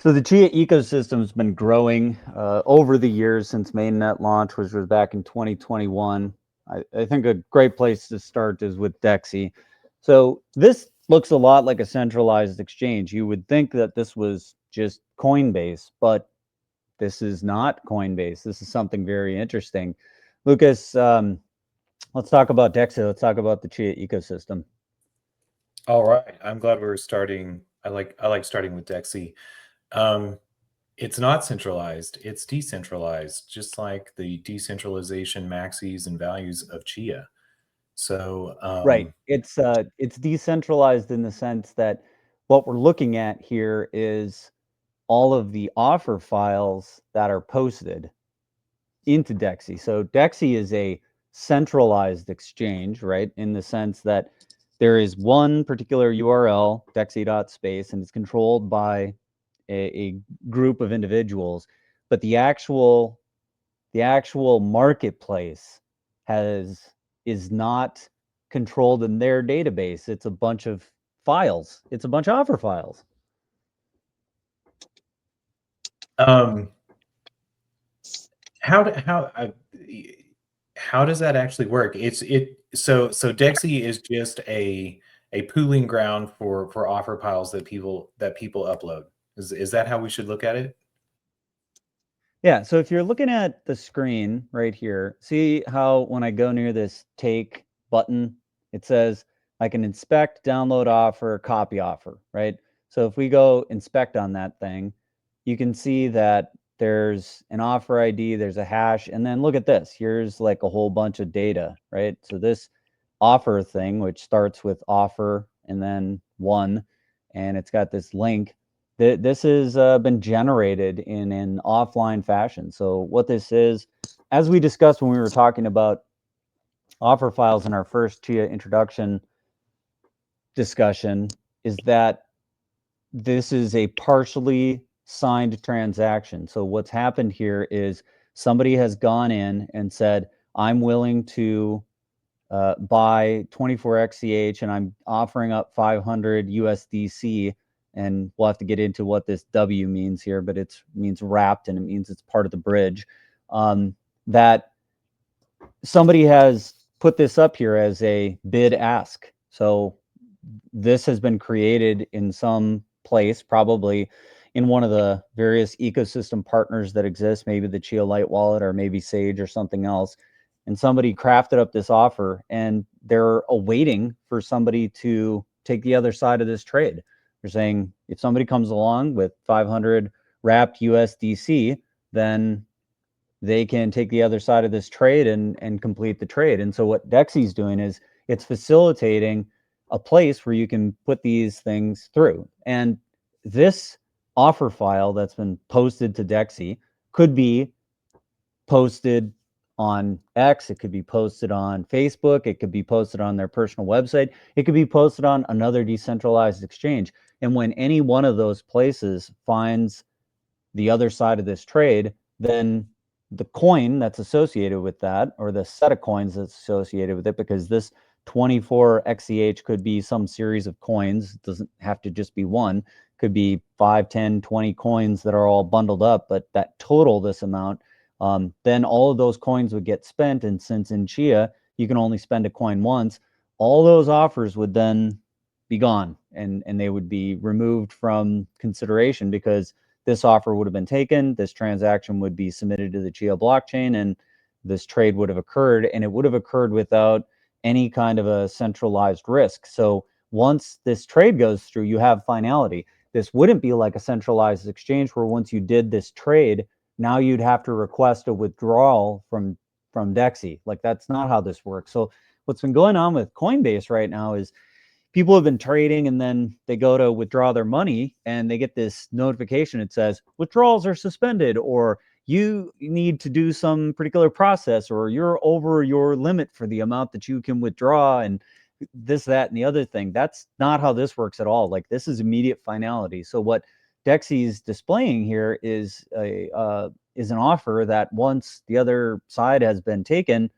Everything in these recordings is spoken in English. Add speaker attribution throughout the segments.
Speaker 1: So the Chia ecosystem has been growing over the years since mainnet launch, which was back in 2021. I think a great place to start is with Dexie. So this looks a lot like a centralized exchange. You would think that this was just Coinbase, but this is not Coinbase. This is something very interesting. Lucas, let's talk about Dexie. Let's talk about the Chia ecosystem.
Speaker 2: All right, I'm glad we're starting. I like starting with Dexie. It's not centralized, it's decentralized, just like the decentralization maxis and values of Chia. So,
Speaker 1: Right. It's decentralized in the sense that what we're looking at here is all of the offer files that are posted into Dexie. So Dexie is a centralized exchange, right? In the sense that there is one particular URL, dexie.space, and it's controlled by a group of individuals, but the actual marketplace is not controlled in their database. It's a bunch of files. It's a bunch of offer files.
Speaker 2: um, how how does that actually work? So Dexie is just a pooling ground for offer piles that people upload. Is that how we should look at it?
Speaker 1: Yeah, so if you're looking at the screen right here, see how when I go near this take button, it says I can inspect, download offer, copy offer, right? So if we go inspect on that thing, you can see that there's an offer ID, there's a hash, and then look at this. Here's like a whole bunch of data, right? So this offer thing, which starts with offer and then one, and it's got this link. This has been generated in an offline fashion. So what this is, as we discussed when we were talking about offer files in our first Chia introduction discussion, is that this is a partially signed transaction. So what's happened here is somebody has gone in and said, I'm willing to buy 24 XCH and I'm offering up 500 USDC. And we'll have to get into what this W means here, but it means wrapped and it means it's part of the bridge. That somebody has put this up here as a bid ask. So this has been created in some place, probably in one of the various ecosystem partners that exist, maybe the Chia Light Wallet or maybe Sage or something else. And somebody crafted up this offer and they're awaiting for somebody to take the other side of this trade. They're saying if somebody comes along with 500 wrapped USDC, then they can take the other side of this trade and complete the trade. And so what Dexie's doing is it's facilitating a place where you can put these things through. And this offer file that's been posted to Dexie could be posted on X, it could be posted on Facebook, it could be posted on their personal website, it could be posted on another decentralized exchange. And when any one of those places finds the other side of this trade, then the coin that's associated with that, or the set of coins that's associated with it, because this 24 XCH could be some series of coins, it doesn't have to just be one, could be 5, 10, 20 coins that are all bundled up, but that total this amount, then all of those coins would get spent. And since in Chia, you can only spend a coin once, all those offers would then be gone and they would be removed from consideration because this offer would have been taken, this transaction would be submitted to the Chia blockchain, and this trade would have occurred, and it would have occurred without any kind of a centralized risk. So once this trade goes through, you have finality. This wouldn't be like a centralized exchange where once you did this trade, now you'd have to request a withdrawal from Dexie. Like that's not how this works. So what's been going on with Coinbase right now is people have been trading and then they go to withdraw their money and they get this notification. It says withdrawals are suspended, or you need to do some particular process, or you're over your limit for the amount that you can withdraw, and this, that, and the other thing. That's not how this works at all. Like this is immediate finality. So what Dexie's displaying here is an offer that once the other side has been taken,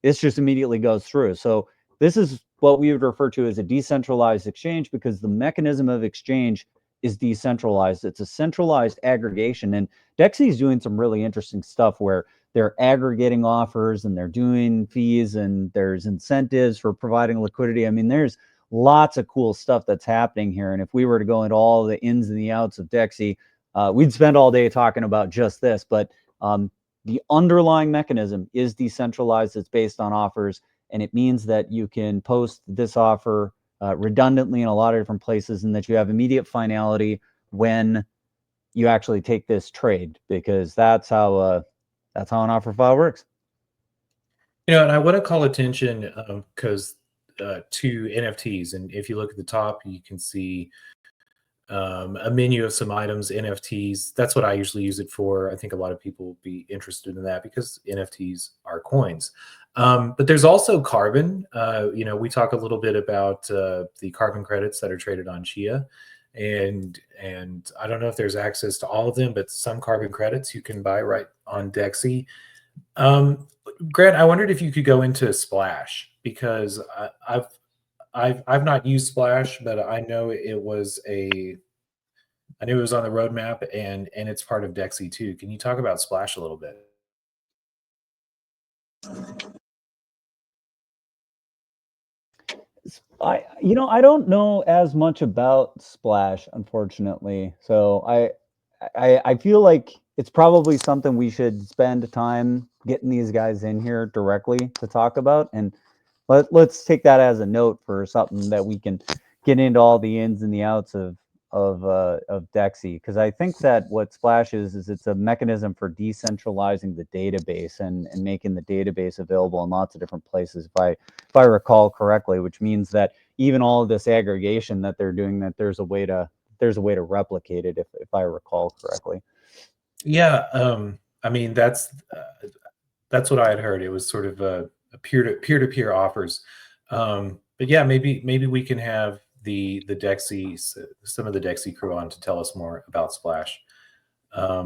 Speaker 1: this just immediately goes through. So this is what we would refer to as a decentralized exchange because the mechanism of exchange is decentralized. It's a centralized aggregation, and Dexie is doing some really interesting stuff where they're aggregating offers and they're doing fees and there's incentives for providing liquidity. I mean, there's lots of cool stuff that's happening here. And if we were to go into all the ins and the outs of Dexie, we'd spend all day talking about just this. But the underlying mechanism is decentralized. It's based on offers, and it means that you can post this offer redundantly in a lot of different places, and that you have immediate finality when you actually take this trade, because that's how an offer file works.
Speaker 2: And I want to call attention because to NFTs, and if you look at the top, you can see a menu of some items, NFTs. That's what I usually use it for. I think a lot of people will be interested in that because NFTs are coins. But there's also carbon. We talk a little bit about the carbon credits that are traded on Chia. And I don't know if there's access to all of them, but some carbon credits you can buy right on Dexie. Grant, I wondered if you could go into Splash, because I've not used Splash, but I know it was on the roadmap, and it's part of Dexie too. Can you talk about Splash a little bit?
Speaker 1: I don't know as much about Splash, unfortunately. So I feel like it's probably something we should spend time getting these guys in here directly to talk about, and let's take that as a note for something that we can get into all the ins and the outs of Dexie, because I think that what Splash is it's a mechanism for decentralizing the database and making the database available in lots of different places, if I recall correctly, which means that even all of this aggregation that they're doing, that there's a way to replicate it, if I recall correctly.
Speaker 2: Yeah, I mean that's what I had heard. It was sort of a peer-to-peer offers. But yeah, maybe we can have the Dexie, some of the Dexie crew on to tell us more about Splash.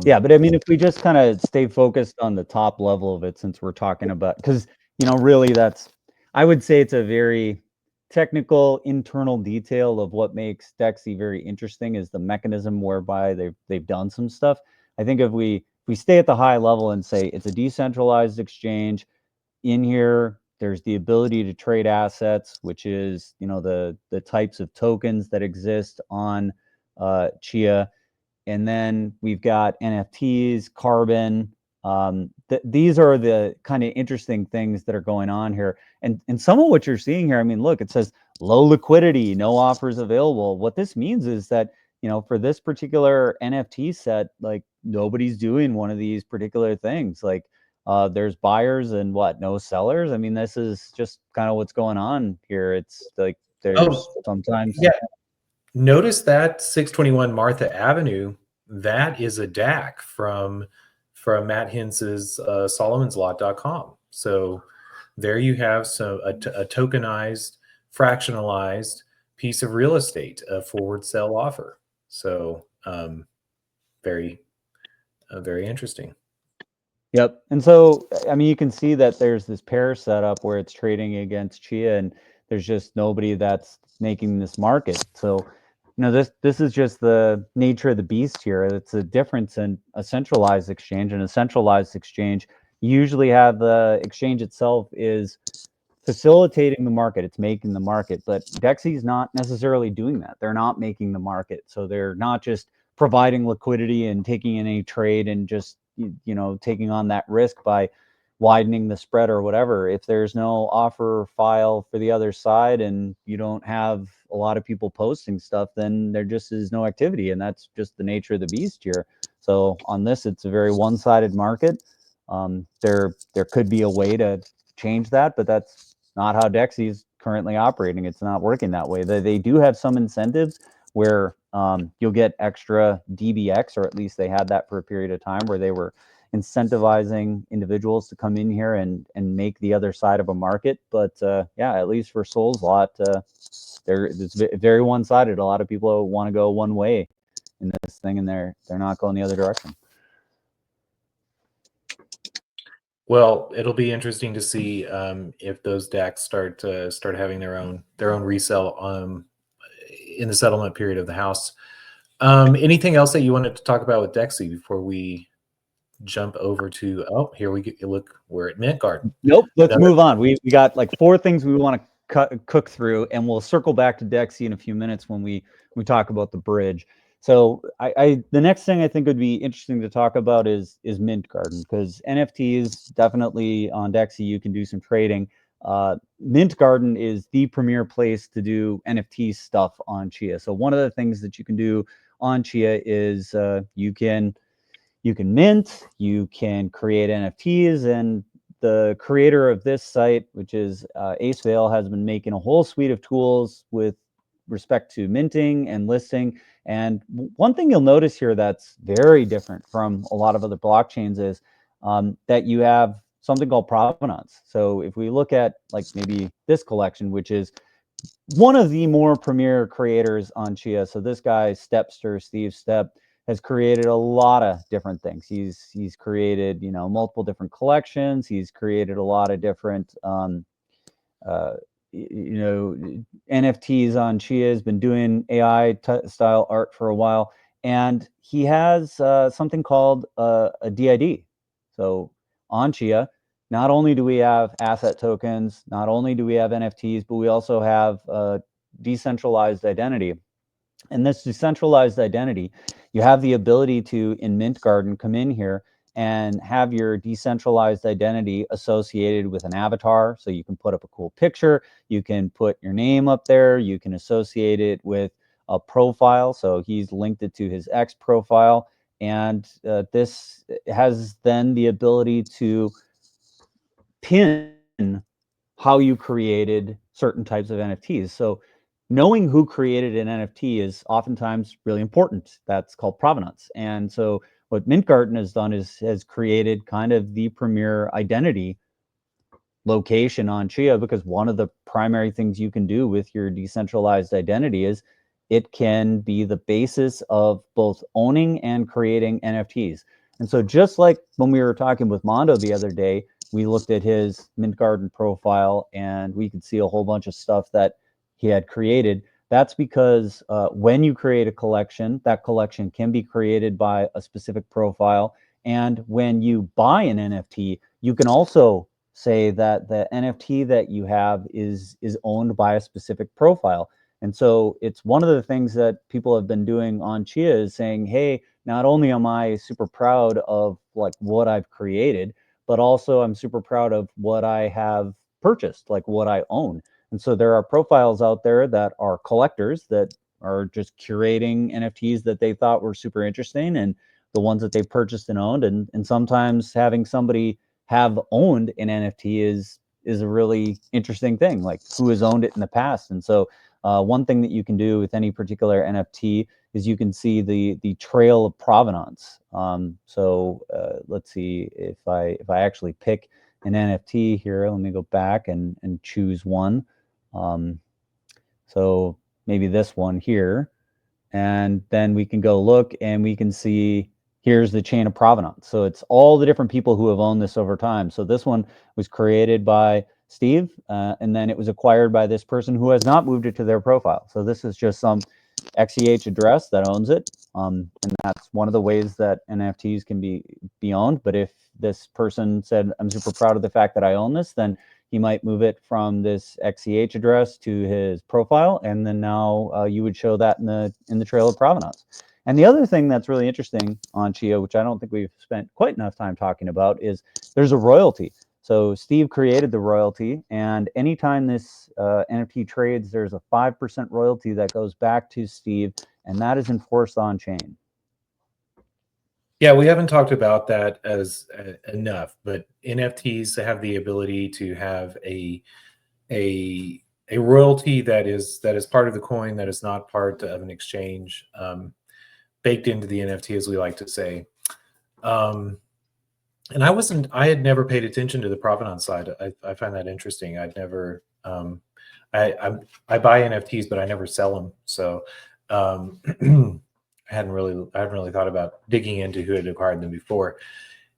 Speaker 1: Yeah, but I mean, if we just kind of stay focused on the top level of it, since we're talking about, because really I would say it's a very technical internal detail of what makes Dexie very interesting is the mechanism whereby they've done some stuff. I think if we stay at the high level and say it's a decentralized exchange, in here there's the ability to trade assets, which is the types of tokens that exist on Chia. And then we've got NFTs, carbon. These are the kind of interesting things that are going on here. And some of what you're seeing here, I mean, look, it says low liquidity, no offers available. What this means is that, for this particular NFT set, like nobody's doing one of these particular things. Like there's buyers and no sellers. I mean, this is just kind of what's going on here. It's like there's sometimes.
Speaker 2: Yeah. Notice that 621 Martha Avenue, that is a DAC from Matt Hintz's solomonslot.com. So there you have a tokenized, fractionalized piece of real estate, a forward sale offer. So very interesting.
Speaker 1: Yep. And so, I mean, you can see that there's this pair setup where it's trading against Chia, and there's just nobody that's making this market. So, this is just the nature of the beast here. It's a difference in a centralized exchange. And a centralized exchange, you usually have the exchange itself is facilitating the market. It's making the market, but Dexie's not necessarily doing that. They're not making the market. So they're not just providing liquidity and taking any trade and just taking on that risk by widening the spread or whatever. If there's no offer file for the other side and you don't have a lot of people posting stuff, then there just is no activity, and that's just the nature of the beast here. So on this, it's a very one-sided market. There could be a way to change that, but that's not how Dexie is currently operating. It's not working that way. They do have some incentives where you'll get extra DBX, or at least they had that for a period of time where they were incentivizing individuals to come in here and make the other side of a market. But yeah, at least for Sol's lot, it's very one-sided. A lot of people want to go one way in this thing, and they're not going the other direction.
Speaker 2: Well, it'll be interesting to see if those DACs start having their own resale in the settlement period of the house. Anything else that you wanted to talk about with Dexie before we jump over to, oh, here we get, look, we're at Mint Garden.
Speaker 1: Nope. Let's move on. We got like 4 things we want to cook through, and we'll circle back to Dexie in a few minutes when we talk about the bridge. So the next thing I think would be interesting to talk about is Mint Garden, because NFTs definitely on Dexie you can do some trading. Mint Garden is the premier place to do NFT stuff on Chia. So one of the things that you can do on Chia is you can mint, you can create NFTs, and the creator of this site, which is Ace Vale, has been making a whole suite of tools with respect to minting and listing. And one thing you'll notice here that's very different from a lot of other blockchains is that you have something called provenance. So if we look at like maybe this collection, which is one of the more premier creators on Chia. So this guy, Stepster, Steve Step, has created a lot of different things. He's created, you know, multiple different collections. He's created a lot of different, you know, NFTs on Chia. Has been doing AI style art for a while, and he has something called a DID. So on Chia, not only do we have asset tokens, not only do we have NFTs, but we also have decentralized identity. And this decentralized identity, you have the ability to, in Mint Garden, come in here and have your decentralized identity associated with an avatar. So you can put up a cool picture, you can put your name up there, you can associate it with a profile. So he's linked it to his X profile. And this has then the ability to pin how you created certain types of NFTs. So knowing who created an NFT is oftentimes really important. That's called provenance. And so what Mint Garden has done is has created kind of the premier identity location on Chia, because one of the primary things you can do with your decentralized identity is it can be the basis of both owning and creating NFTs. And so just like when we were talking with Mondo the other day, we looked at his Mint Garden profile and we could see a whole bunch of stuff that he had created. That's because when you create a collection, that collection can be created by a specific profile. And when you buy an NFT, you can also say that the NFT that you have is owned by a specific profile. And so it's one of the things that people have been doing on Chia is saying, hey, not only am I super proud of like what I've created, but also I'm super proud of what I have purchased, like what I own. And so there are profiles out there that are collectors that are just curating NFTs that they thought were super interesting and the ones that they purchased and owned. And sometimes having somebody have owned an NFT is a really interesting thing, like who has owned it in the past. And so one thing that you can do with any particular NFT is you can see the trail of provenance. So let's see if I actually pick an NFT here. Let me go back and choose one. So maybe this one here, and then we can go look and we can see here's the chain of provenance. So it's all the different people who have owned this over time. So this one was created by Steve, and then it was acquired by this person who has not moved it to their profile. So this is just some XCH address that owns it. And that's one of the ways that NFTs can be owned. But if this person said, I'm super proud of the fact that I own this, then he might move it from this XCH address to his profile, and then now you would show that in the trail of provenance. And the other thing that's really interesting on Chia, which I don't think we've spent quite enough time talking about, is there's a royalty. So Steve created the royalty, and anytime this NFT trades, there's a 5% royalty that goes back to Steve, and that is enforced on chain.
Speaker 2: Yeah, we haven't talked about that as enough, but NFTs have the ability to have a royalty that is part of the coin, that is not part of an exchange, baked into the NFT, as we like to say. And I had never paid attention to the provenance side. I find that interesting. I've never, I buy NFTs, but I never sell them. So I hadn't really thought about digging into who had acquired them before.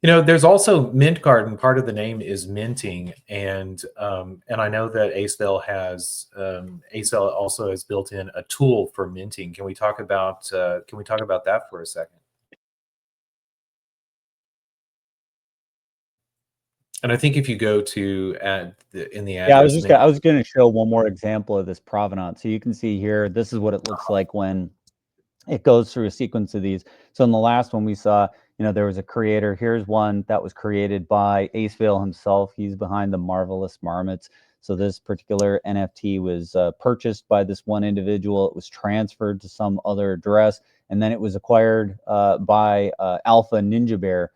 Speaker 2: There's also Mint Garden. Part of the name is minting, and I know that Acevale also has built in a tool for minting. Can we talk about that for a second? And I think if you go to in the
Speaker 1: Yeah,
Speaker 2: address
Speaker 1: I was going to show one more example of this provenance. So you can see here, this is what it looks like when it goes through a sequence of these. So in the last one we saw, there was a creator. Here's one that was created by Acevale himself. He's behind the Marvelous Marmots. So this particular NFT was purchased by this one individual. It was transferred to some other address, and then it was acquired by Alpha Ninja Bear.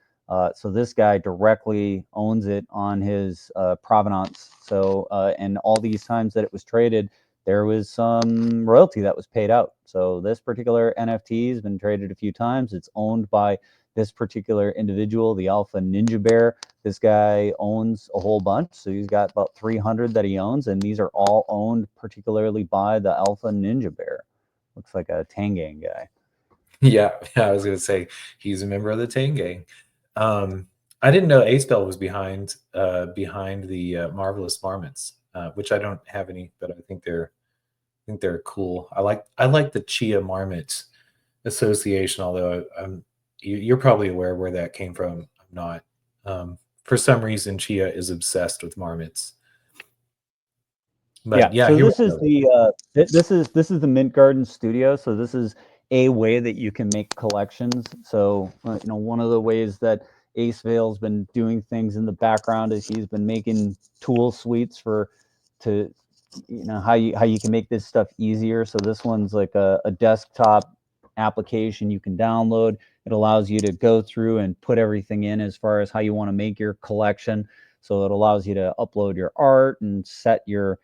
Speaker 1: So this guy directly owns it on his provenance. So and all these times that it was traded, there was some royalty that was paid out. So this particular NFT has been traded a few times. It's owned by this particular individual, the Alpha Ninja Bear. This guy owns a whole bunch. So he's got about 300 that he owns, and these are all owned particularly by the Alpha Ninja Bear. Looks like a Tangang guy.
Speaker 2: Yeah, I was going to say he's a member of the Tang Gang. I didn't know Acevale was behind the Marvelous Marmots, which I don't have any, but I think they're cool. I like the Chia Marmot Association, although you're probably aware where that came from. I'm not. For some reason, Chia is obsessed with marmots. But yeah,
Speaker 1: so this is this is the Mint Garden Studio. So this is a way that you can make collections. So one of the ways that Acevale's been doing things in the background is he's been making tool suites to how you can make this stuff easier. So this one's like a desktop application you can download. It allows you to go through and put everything in as far as how you want to make your collection. So it allows you to upload your art and set your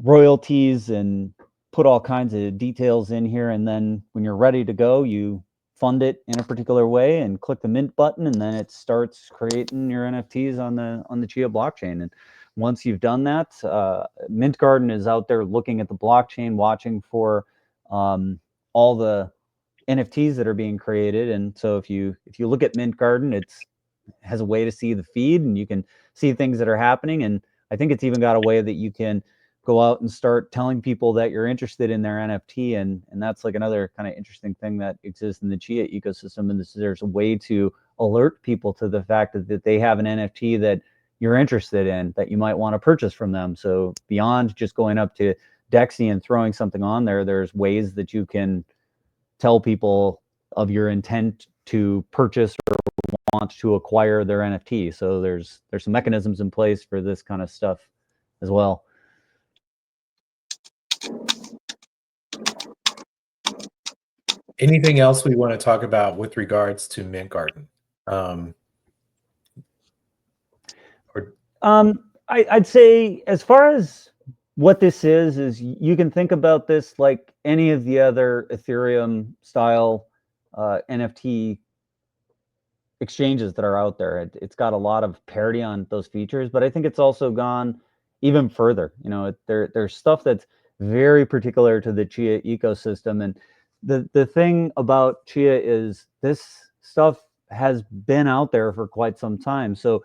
Speaker 1: royalties and put all kinds of details in here. And then when you're ready to go, you fund it in a particular way and click the mint button, and then it starts creating your NFTs on the Chia blockchain. And once you've done that, Mint Garden is out there looking at the blockchain, watching for all the NFTs that are being created. And so if you look at Mint Garden, it has a way to see the feed, and you can see things that are happening. And I think it's even got a way that you can go out and start telling people that you're interested in their NFT. And that's like another kind of interesting thing that exists in the Chia ecosystem. And there's a way to alert people to the fact that they have an NFT that you're interested in, that you might want to purchase from them. So beyond just going up to Dexie and throwing something on there, there's ways that you can tell people of your intent to purchase or want to acquire their NFT. So there's some mechanisms in place for this kind of stuff as well.
Speaker 2: Anything else we want to talk about with regards to Mint Garden?
Speaker 1: I'd say as far as what this is you can think about this like any of the other Ethereum style NFT exchanges that are out there. It's got a lot of parity on those features, but I think it's also gone even further. There's stuff that's very particular to the Chia ecosystem. And the thing about Chia is this stuff has been out there for quite some time. So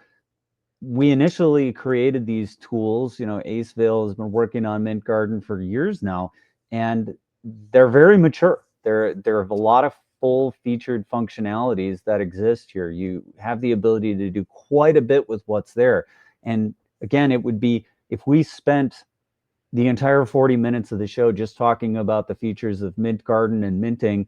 Speaker 1: we initially created these tools. Acevale has been working on Mint Garden for years now, and they're very mature. There have a lot of full featured functionalities that exist here. You have the ability to do quite a bit with what's there. And again, it would be if we spent the entire 40 minutes of the show just talking about the features of Mint Garden and minting,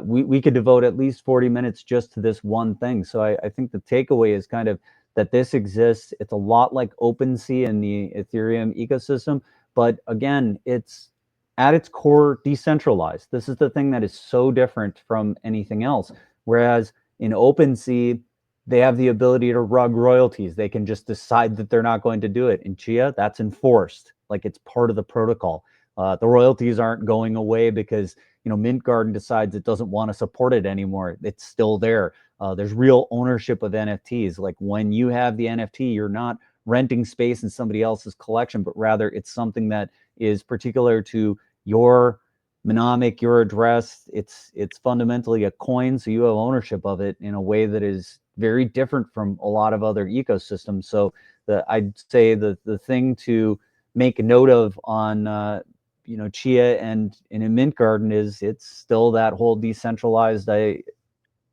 Speaker 1: we could devote at least 40 minutes just to this one thing. So I think the takeaway is kind of that this exists. It's a lot like OpenSea in the Ethereum ecosystem, but again, it's at its core decentralized. This is the thing that is so different from anything else. Whereas in OpenSea, they have the ability to rug royalties. They can just decide that they're not going to do it. In Chia, that's enforced. Like it's part of the protocol. The royalties aren't going away because Mint Garden decides it doesn't want to support it anymore. It's still there. There's real ownership of NFTs. Like when you have the NFT, you're not renting space in somebody else's collection, but rather it's something that is particular to your mnemonic, your address. It's fundamentally a coin, so you have ownership of it in a way that is very different from a lot of other ecosystems. So I'd say the thing to make a note of on Chia and in Mint Garden is it's still that whole decentralized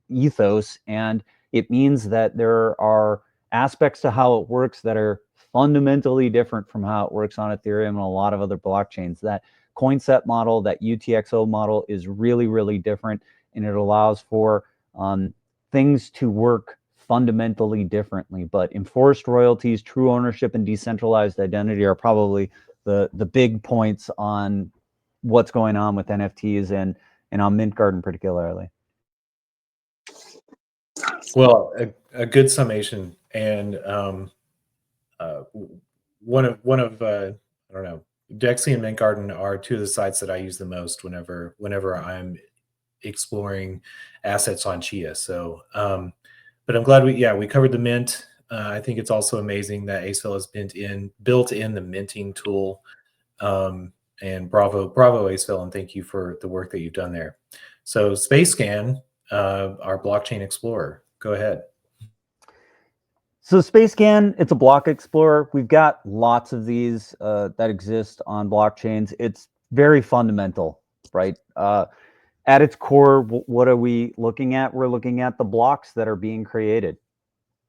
Speaker 1: ethos, and it means that there are aspects to how it works that are fundamentally different from how it works on Ethereum and a lot of other blockchains. That coin set model, that UTXO model is really, really different, and it allows for things to work fundamentally differently. But enforced royalties, true ownership, and decentralized identity are probably the big points on what's going on with NFTs and on Mint Garden particularly.
Speaker 2: Well, a good summation, and one of I don't know, Dexie and Mint Garden are two of the sites that I use the most whenever I'm exploring assets on Chia. So, but I'm glad we covered the mint. I think it's also amazing that Aceville has built in the minting tool. And bravo Aceville, and thank you for the work that you've done there. So SpaceScan, our blockchain explorer, go ahead.
Speaker 1: So SpaceScan, it's a block explorer. We've got lots of these that exist on blockchains. It's very fundamental, right? At its core, what are we looking at? We're looking at the blocks that are being created.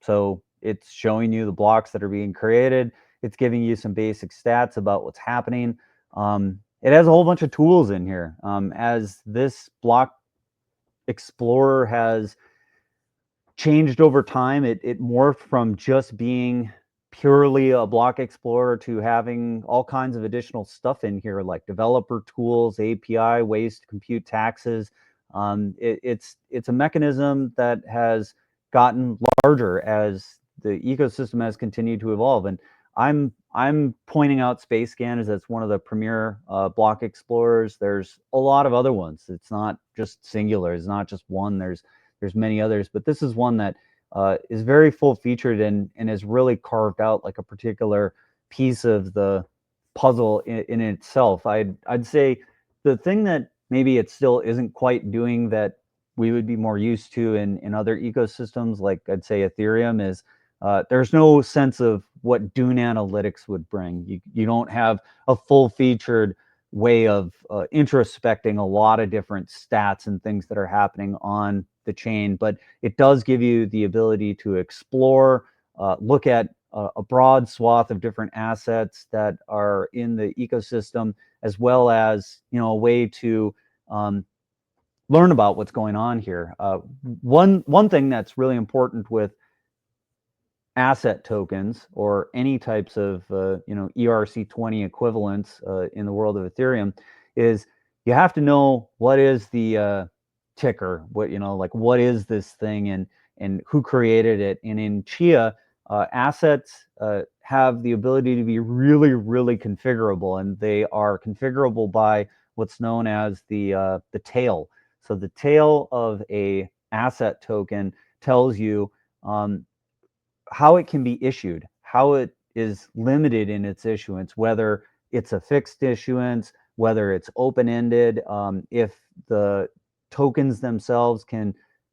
Speaker 1: So it's showing you the blocks that are being created. It's giving you some basic stats about what's happening. It has a whole bunch of tools in here. As this block explorer has changed over time, it morphed from just being purely a block explorer to having all kinds of additional stuff in here, like developer tools, API, ways to compute taxes. It's a mechanism that has gotten larger as the ecosystem has continued to evolve. And I'm pointing out SpaceScan as that's one of the premier block explorers. There's a lot of other ones. It's not just singular. It's not just one. There's many others, but this is one that is very full featured and has really carved out like a particular piece of the puzzle in itself. I'd say the thing that maybe it still isn't quite doing that we would be more used to in other ecosystems, like I'd say Ethereum, is there's no sense of what Dune Analytics would bring. You don't have a full featured way of introspecting a lot of different stats and things that are happening on the chain, but it does give you the ability to explore, look at a broad swath of different assets that are in the ecosystem, as well as a way to learn about what's going on here. One thing that's really important with asset tokens or any types of ERC20 equivalents in the world of Ethereum is you have to know what is the ticker, what is this thing and who created it. And in Chia, assets have the ability to be really, really configurable, and they are configurable by what's known as the tail. So the tail of a asset token tells you how it can be issued, how it is limited in its issuance, whether it's a fixed issuance, whether it's open-ended, if the tokens themselves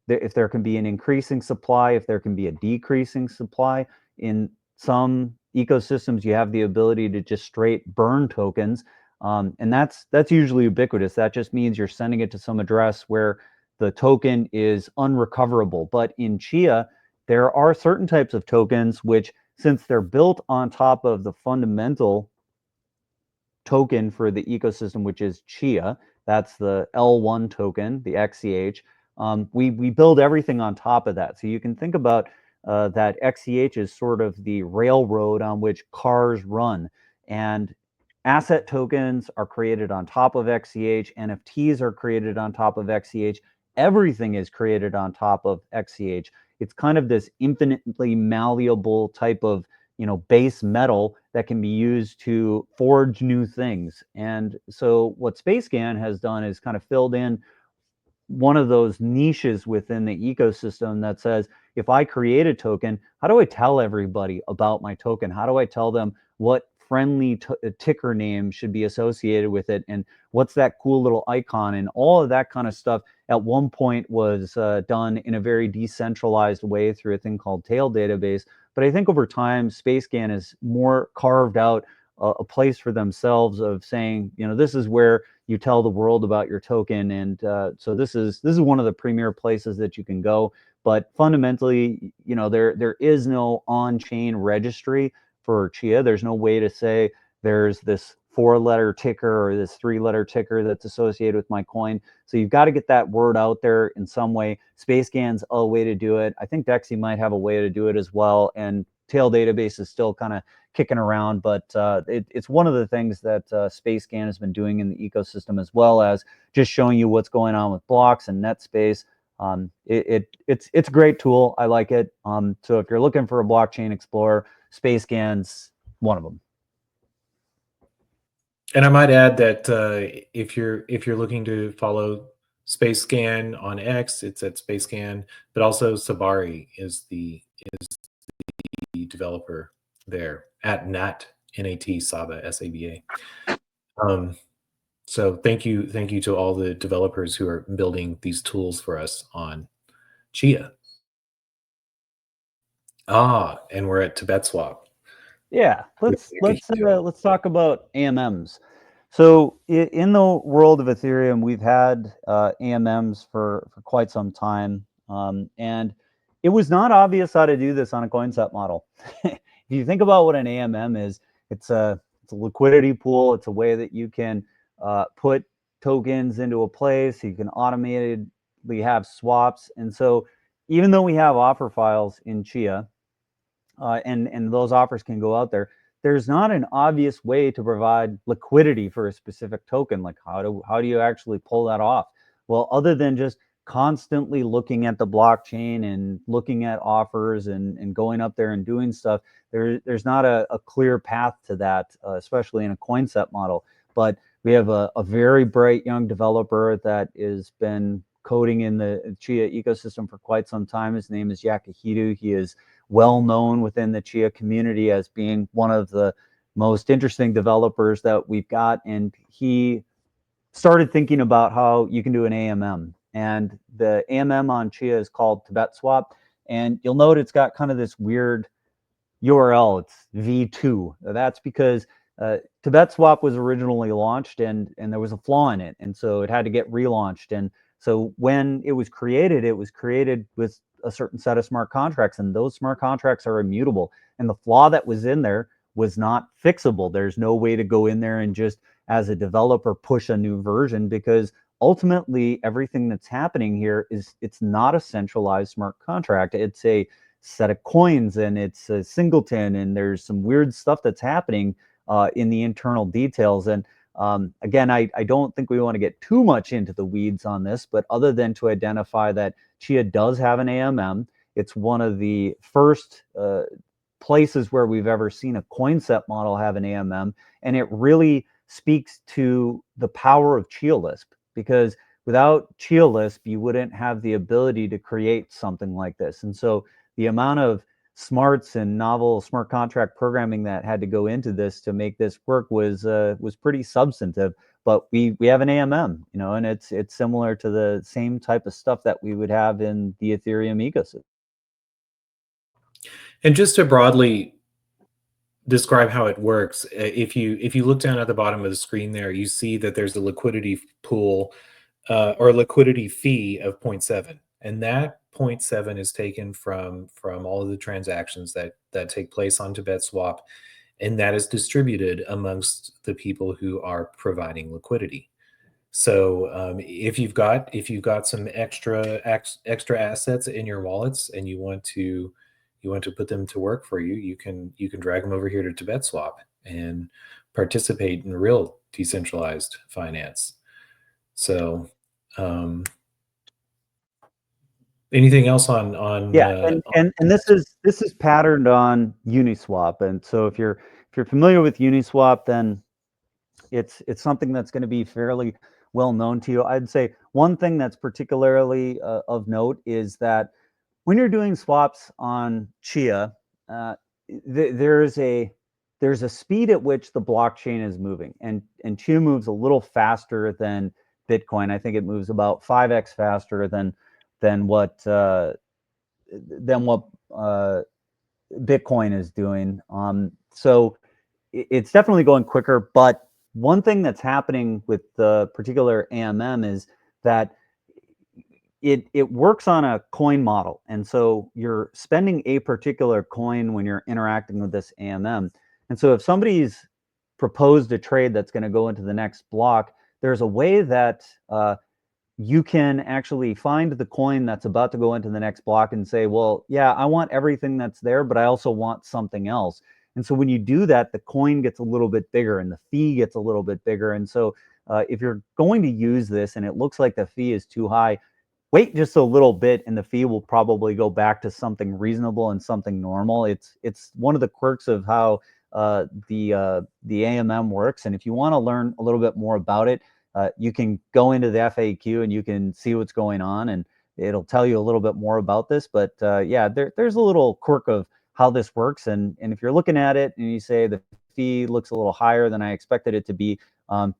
Speaker 1: if there can be an increasing supply, if there can be a decreasing supply. In some ecosystems, you have the ability to just straight burn tokens, and that's usually ubiquitous. That just means you're sending it to some address where the token is unrecoverable. But in Chia, there are certain types of tokens which, since they're built on top of the fundamental token for the ecosystem, which is Chia, that's the L1 token, the XCH, we build everything on top of that. So you can think about that XCH is sort of the railroad on which cars run. And asset tokens are created on top of XCH. NFTs are created on top of XCH. Everything is created on top of XCH. It's kind of this infinitely malleable type of base metal that can be used to forge new things. And so what SpaceScan has done is kind of filled in one of those niches within the ecosystem that says, if I create a token, how do I tell everybody about my token? How do I tell them what friendly ticker name should be associated with it, and what's that cool little icon, and all of that kind of stuff at one point was done in a very decentralized way through a thing called tail database. But I think over time, SpaceGAN has more carved out a place for themselves of saying, this is where you tell the world about your token, and so this is one of the premier places that you can go. But fundamentally, there is no on-chain registry for Chia. There's no way to say there's this 4-letter ticker or this 3-letter ticker that's associated with my coin. So you've got to get that word out there in some way. SpaceGAN's a way to do it. I think Dexie might have a way to do it as well. And Tail Database is still kind of kicking around, but it's one of the things that SpaceGAN has been doing in the ecosystem, as well as just showing you what's going on with blocks and netspace. It's a great tool. I like it. So if you're looking for a blockchain explorer, SpaceGAN's one of them.
Speaker 2: And I might add that if you're looking to follow SpaceGAN on X, it's at SpaceGAN, but also Sabari is the developer there at NAT Saba SABA. So thank you to all the developers who are building these tools for us on Chia. And we're at TibetSwap.
Speaker 1: Yeah, let's talk about AMMs. So in the world of Ethereum, we've had AMMs for quite some time, and it was not obvious how to do this on a CoinSet model. If you think about what an AMM is, it's a liquidity pool. It's a way that you can put tokens into a place. You can automatically have swaps, and so even though we have offer files in Chia, and those offers can go out there, there's not an obvious way to provide liquidity for a specific token. Like how do you actually pull that off? Well, other than just constantly looking at the blockchain and looking at offers and going up there and doing stuff, there's not a clear path to that, especially in a CoinSet model. But we have a very bright young developer that has been coding in the Chia ecosystem for quite some time. His name is Yakuhido. He is well known within the Chia community as being one of the most interesting developers that we've got. And he started thinking about how you can do an AMM. And the AMM on Chia is called TibetSwap. And you'll note it's got kind of this weird URL. It's V2. That's because TibetSwap was originally launched and there was a flaw in it. And so it had to get relaunched. And so when it was created with a certain set of smart contracts, and those smart contracts are immutable. And the flaw that was in there was not fixable. There's no way to go in there and just, as a developer, push a new version, because ultimately everything that's happening here is it's not a centralized smart contract. It's a set of coins and it's a singleton, and there's some weird stuff that's happening in the internal details. And again, I don't think we want to get too much into the weeds on this, but other than to identify that Chia does have an AMM, it's one of the first places where we've ever seen a CoinSet model have an AMM, and it really speaks to the power of ChiaLisp, because without ChiaLisp, you wouldn't have the ability to create something like this. And so the amount of smarts and novel smart contract programming that had to go into this to make this work was pretty substantive. But we have an AMM, and it's similar to the same type of stuff that we would have in the Ethereum ecosystem.
Speaker 2: And just to broadly describe how it works, if you look down at the bottom of the screen there, you see that there's a liquidity pool or liquidity fee of 0.7, and that 0.7 is taken from all of the transactions that take place on TibetSwap, and that is distributed amongst the people who are providing liquidity. So if you've got some extra assets in your wallets and you want to put them to work for you, you can drag them over here to TibetSwap and participate in real decentralized finance. So anything else on
Speaker 1: Yeah, and this is patterned on Uniswap. And so if you're familiar with Uniswap, then it's something that's going to be fairly well known to you. I'd say one thing that's particularly of note is that when you're doing swaps on Chia, there's a there's a speed at which the blockchain is moving, and Chia moves a little faster than Bitcoin. I think it moves about 5x faster than what Bitcoin is doing. So it's definitely going quicker. But one thing that's happening with the particular AMM is that it works on a coin model. And so you're spending a particular coin when you're interacting with this AMM. And so if somebody's proposed a trade that's going to go into the next block, there's a way that you can actually find the coin that's about to go into the next block and say, well, yeah, I want everything that's there, but I also want something else. And so when you do that, the coin gets a little bit bigger and the fee gets a little bit bigger. And so if you're going to use this and it looks like the fee is too high, wait just a little bit and the fee will probably go back to something reasonable and something normal. It's one of the quirks of how the AMM works. And if you want to learn a little bit more about it, you can go into the FAQ and you can see what's going on, and it'll tell you a little bit more about this. But yeah, there's a little quirk of how this works. And if you're looking at it and you say the fee looks a little higher than I expected it to be,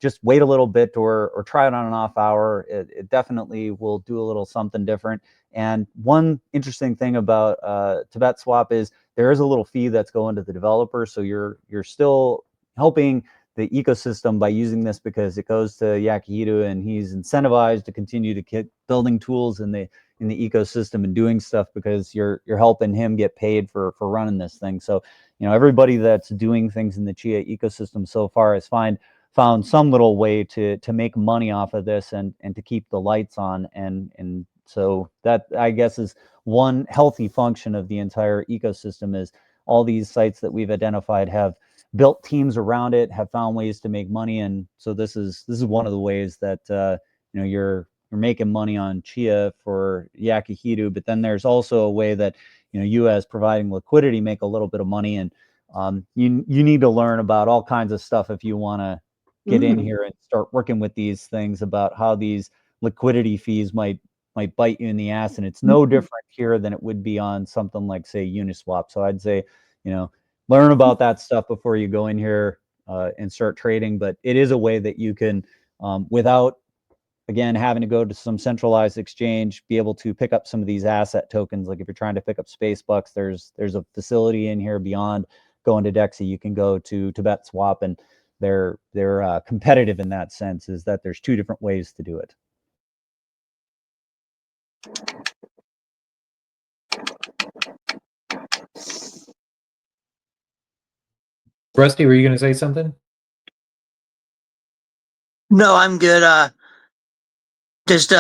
Speaker 1: just wait a little bit or try it on an off hour. It definitely will do a little something different. And one interesting thing about Tibet Swap is there is a little fee that's going to the developer. So you're still helping the ecosystem by using this because it goes to Yakihido and he's incentivized to continue to keep building tools in the ecosystem and doing stuff because you're helping him get paid for running this thing. So, everybody that's doing things in the Chia ecosystem so far has found some little way to make money off of this and to keep the lights on. And so that, I guess, is one healthy function of the entire ecosystem is all these sites that we've identified have built teams around it, have found ways to make money. And so this is one of the ways that you're making money on Chia for Yakihido. But then there's also a way that you as providing liquidity make a little bit of money. And you need to learn about all kinds of stuff if you want to get in here and start working with these things about how these liquidity fees might bite you in the ass. And it's no different here than it would be on something like, say, Uniswap. So I'd say, learn about that stuff before you go in here and start trading. But it is a way that you can, without, again, having to go to some centralized exchange, be able to pick up some of these asset tokens. Like if you're trying to pick up space bucks, there's a facility in here beyond going to Dexie. You can go to Tibet Swap, and they're competitive in that sense, is that there's two different ways to do it.
Speaker 2: Rusty, were you going to say something?
Speaker 3: No, I'm good. Just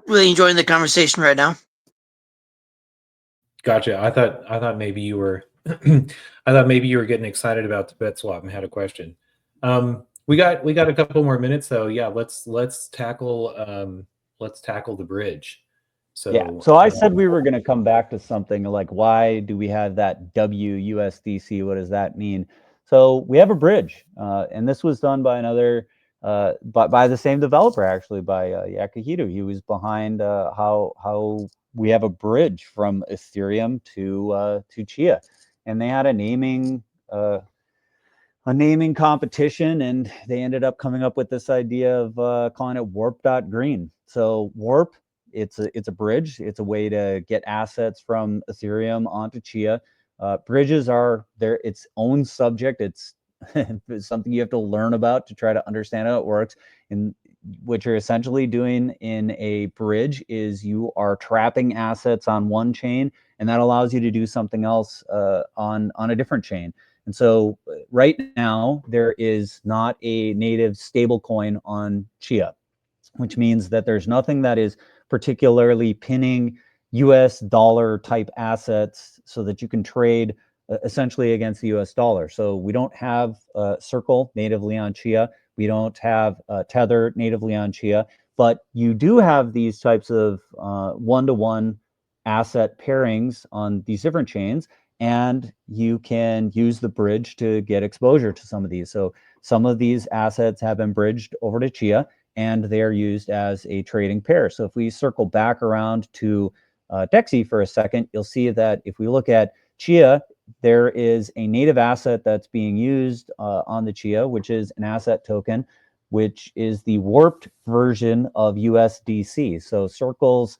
Speaker 3: really enjoying the conversation right now.
Speaker 2: Gotcha. I thought maybe you were I thought maybe you were getting excited about the bet swap and had a question. We got a couple more minutes, so yeah, let's tackle the bridge. So
Speaker 1: yeah, so I said we were going to come back to something like, why do we have that WUSDC? What does that mean? So we have a bridge, and this was done by another, by the same developer, actually, by Yakihido. He was behind how we have a bridge from Ethereum to Chia, and they had a naming competition, and they ended up coming up with this idea of calling it Warp.Green. So Warp, it's a bridge. It's a way to get assets from Ethereum onto Chia. Bridges are its own subject. It's something you have to learn about to try to understand how it works. And what you're essentially doing in a bridge is you are trapping assets on one chain, and that allows you to do something else on a different chain. And so right now, there is not a native stablecoin on Chia, which means that there's nothing that is particularly pinning US dollar type assets so that you can trade essentially against the US dollar. So we don't have Circle natively on Chia. We don't have Tether natively on Chia, but you do have these types of one-to-one asset pairings on these different chains, and you can use the bridge to get exposure to some of these. So some of these assets have been bridged over to Chia, and they are used as a trading pair. So if we circle back around to Dexie for a second, you'll see that if we look at Chia, there is a native asset that's being used on the Chia, which is an asset token, which is the warped version of USDC. So Circle's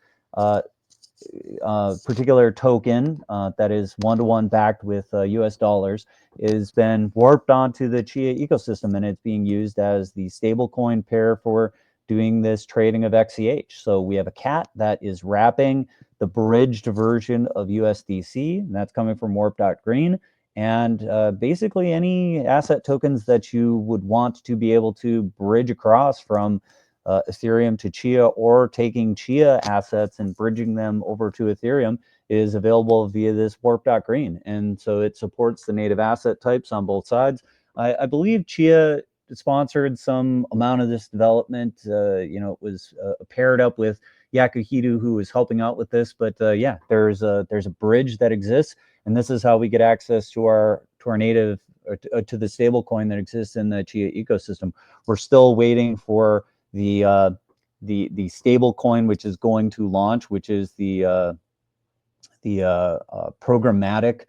Speaker 1: particular token that is one-to-one backed with US dollars has been warped onto the Chia ecosystem, and it's being used as the stablecoin pair for doing this trading of XCH. So we have a cat that is wrapping the bridged version of USDC, and that's coming from Warp.Green. And basically any asset tokens that you would want to be able to bridge across from Ethereum to Chia, or taking Chia assets and bridging them over to Ethereum, is available via this Warp.Green. And so it supports the native asset types on both sides. I believe Chia sponsored some amount of this development. It was paired up with Yakuhido, who was helping out with this. But yeah, there's a bridge that exists, and this is how we get access to our native, to the stable coin that exists in the Chia ecosystem. We're still waiting for the stable coin, which is going to launch, which is the programmatic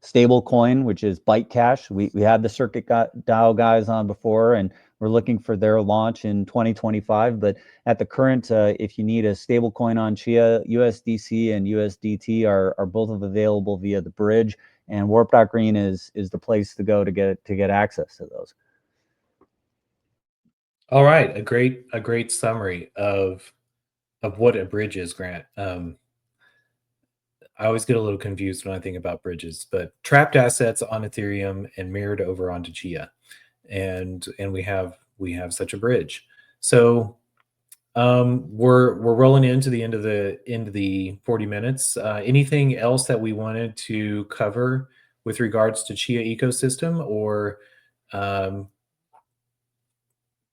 Speaker 1: stable coin, which is Byte Cash. We had the Circuit DAO guys on before, and we're looking for their launch in 2025. But at the current, if you need a stable coin on Chia, USDC and USDT are both available via the bridge, and Warp.Green is the place to go to get access to those.
Speaker 2: All right, a great summary of what a bridge is, Grant. I always get a little confused when I think about bridges, but trapped assets on Ethereum and mirrored over onto Chia, and we have such a bridge. So we're rolling into the end of the 40 minutes. Anything else that we wanted to cover with regards to Chia ecosystem, or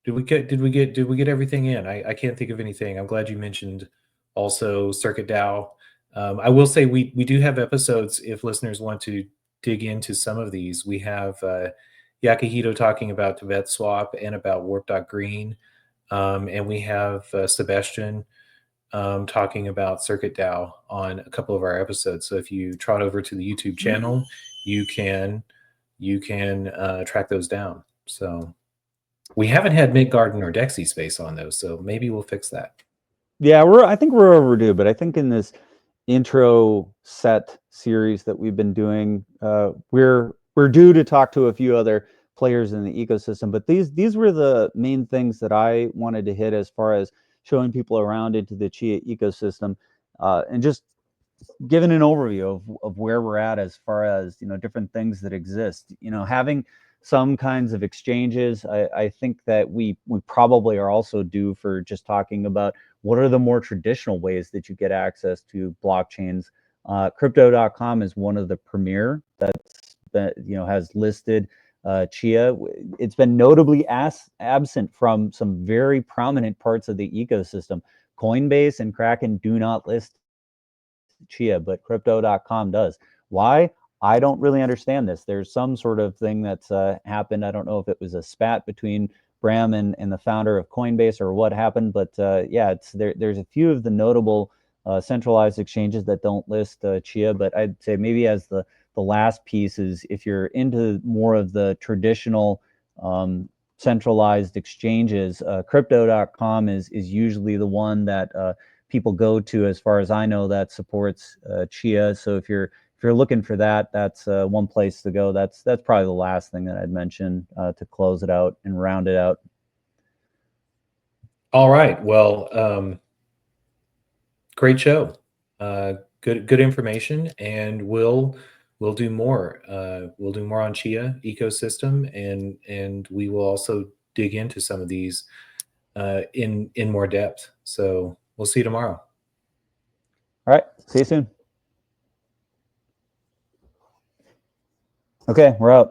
Speaker 2: did we get everything in? I can't think of anything. I'm glad you mentioned also Circuit DAO. I will say we do have episodes if listeners want to dig into some of these. We have Yakuhido talking about Tibet Swap and about Warp.Green, and we have Sebastian talking about Circuit DAO on a couple of our episodes. So if you trot over to the YouTube channel, you can track those down. So we haven't had Mint Garden or Dexie Space on those, so maybe we'll fix that.
Speaker 1: Yeah, I think we're overdue, but I think in this intro set series that we've been doing, we're due to talk to a few other players in the ecosystem. But these were the main things that I wanted to hit as far as showing people around into the Chia ecosystem, and just giving an overview of where we're at as far as different things that exist. Having some kinds of exchanges. I think that we probably are also due for just talking about what are the more traditional ways that you get access to blockchains. Crypto.com is one of the premier that has listed Chia. It's been notably absent from some very prominent parts of the ecosystem. Coinbase and Kraken do not list Chia, but Crypto.com does. Why? I don't really understand this. There's some sort of thing that's happened. I don't know if it was a spat between Bram and the founder of Coinbase or what happened, but yeah, there's a few of the notable centralized exchanges that don't list Chia. But I'd say maybe as the last piece is, if you're into more of the traditional centralized exchanges, Crypto.com is usually the one that people go to, as far as I know, that supports Chia. So if you're looking for that, that's one place to go. That's probably the last thing that I'd mention to close it out and round it out.
Speaker 2: All right. Well, great show. Good information, and we'll do more. We'll do more on Chia ecosystem, and we will also dig into some of these in more depth. So we'll see you tomorrow.
Speaker 1: All right. See you soon. Okay, we're out.